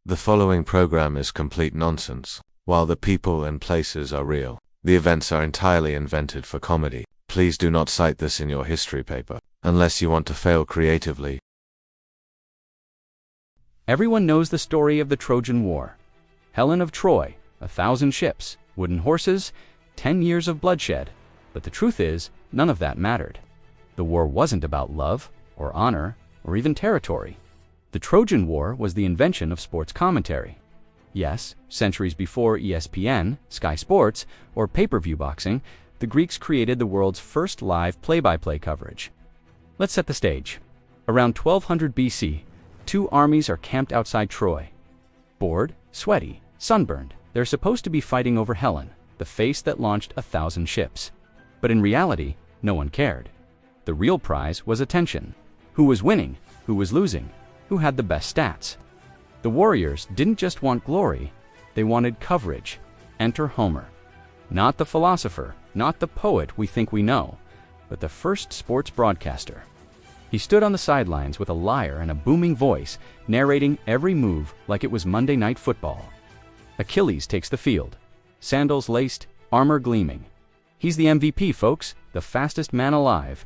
The following program is complete nonsense. While the people and places are real, the events are entirely invented for comedy. Please do not cite this in your history paper, unless you want to fail creatively. Everyone knows the story of the Trojan War. Helen of Troy, 1,000 ships, wooden horses, 10 years of bloodshed. But the truth is, none of that mattered. The war wasn't about love, or honor, or even territory. The Trojan War was the invention of sports commentary. Yes, centuries before ESPN, Sky Sports, or pay-per-view boxing, the Greeks created the world's first live play-by-play coverage. Let's set the stage. Around 1200 BC, two armies are camped outside Troy. Bored, sweaty, sunburned, they're supposed to be fighting over Helen, the face that launched 1,000 ships. But in reality, no one cared. The real prize was attention. Who was winning? Who was losing? Who had the best stats? The warriors didn't just want glory, they wanted coverage. Enter Homer. Not the philosopher, not the poet we think we know, but the first sports broadcaster. He stood on the sidelines with a lyre and a booming voice, narrating every move like it was Monday Night Football. Achilles takes the field, sandals laced, armor gleaming. He's the MVP, folks, the fastest man alive.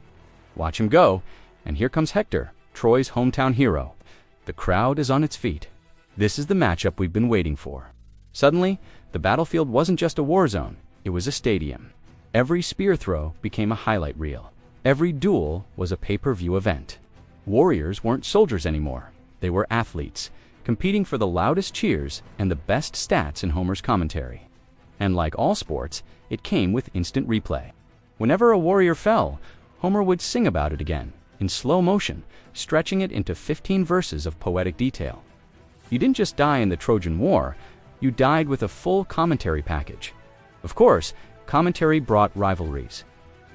Watch him go, and here comes Hector, Troy's hometown hero. The crowd is on its feet. This is the matchup we've been waiting for. Suddenly, the battlefield wasn't just a war zone, it was a stadium. Every spear throw became a highlight reel. Every duel was a pay-per-view event. Warriors weren't soldiers anymore. They were athletes, competing for the loudest cheers and the best stats in Homer's commentary. And like all sports, it came with instant replay. Whenever a warrior fell, Homer would sing about it again, in slow motion, stretching it into 15 verses of poetic detail. You didn't just die in the Trojan War, you died with a full commentary package. Of course, commentary brought rivalries.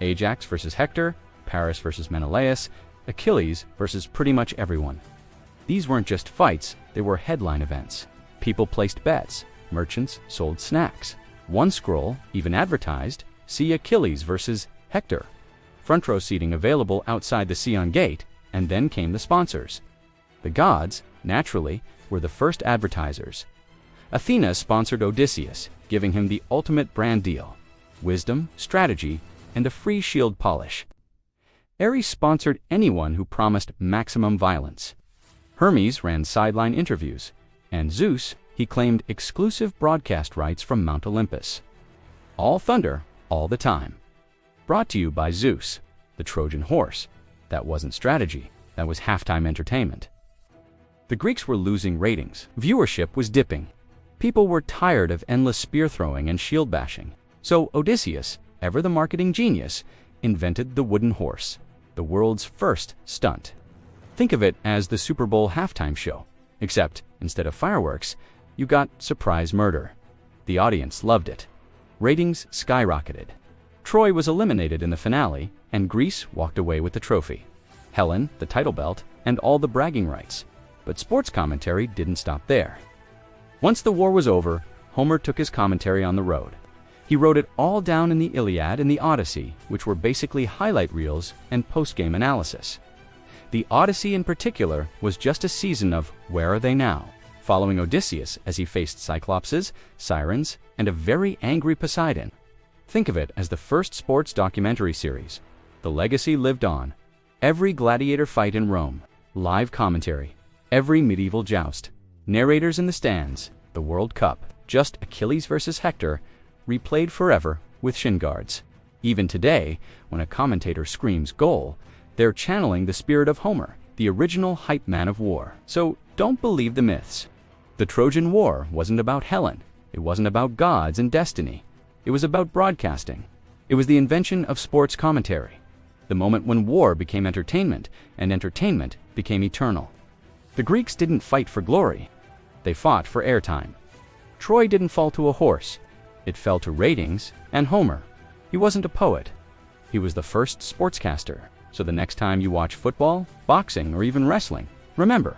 Ajax versus Hector, Paris versus Menelaus, Achilles versus pretty much everyone. These weren't just fights, they were headline events. People placed bets, merchants sold snacks. One scroll even advertised, "See Achilles versus Hector." Front row seating available outside the Sion Gate, and then came the sponsors. The gods, naturally, were the first advertisers. Athena sponsored Odysseus, giving him the ultimate brand deal: wisdom, strategy, and a free shield polish. Ares sponsored anyone who promised maximum violence. Hermes ran sideline interviews, and Zeus, he claimed exclusive broadcast rights from Mount Olympus. All thunder, all the time. Brought to you by Zeus, the Trojan Horse. That wasn't strategy, that was halftime entertainment. The Greeks were losing ratings. Viewership was dipping. People were tired of endless spear throwing and shield bashing. So Odysseus, ever the marketing genius, invented the wooden horse, the world's first stunt. Think of it as the Super Bowl halftime show, except instead of fireworks, you got surprise murder. The audience loved it. Ratings skyrocketed. Troy was eliminated in the finale, and Greece walked away with the trophy. Helen, the title belt, and all the bragging rights. But sports commentary didn't stop there. Once the war was over, Homer took his commentary on the road. He wrote it all down in the Iliad and the Odyssey, which were basically highlight reels and post-game analysis. The Odyssey in particular was just a season of Where Are They Now?, following Odysseus as he faced Cyclopses, Sirens, and a very angry Poseidon. Think of it as the first sports documentary series. The legacy lived on. Every gladiator fight in Rome, live commentary. Every medieval joust, narrators in the stands, the World Cup, just Achilles versus Hector, replayed forever with shin guards. Even today, when a commentator screams goal, they're channeling the spirit of Homer, the original hype man of war. So don't believe the myths. The Trojan War wasn't about Helen. It wasn't about gods and destiny. It was about broadcasting. It was the invention of sports commentary. The moment when war became entertainment, and entertainment became eternal. The Greeks didn't fight for glory. They fought for airtime. Troy didn't fall to a horse. It fell to ratings and Homer. He wasn't a poet. He was the first sportscaster. So the next time you watch football, boxing, or even wrestling, remember,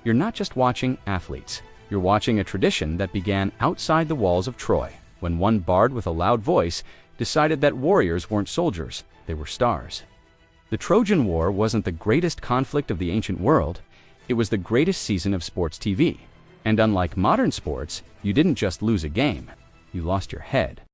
you're not just watching athletes. You're watching a tradition that began outside the walls of Troy, when one bard with a loud voice decided that warriors weren't soldiers, they were stars. The Trojan War wasn't the greatest conflict of the ancient world. It was the greatest season of sports TV. And unlike modern sports, you didn't just lose a game, you lost your head.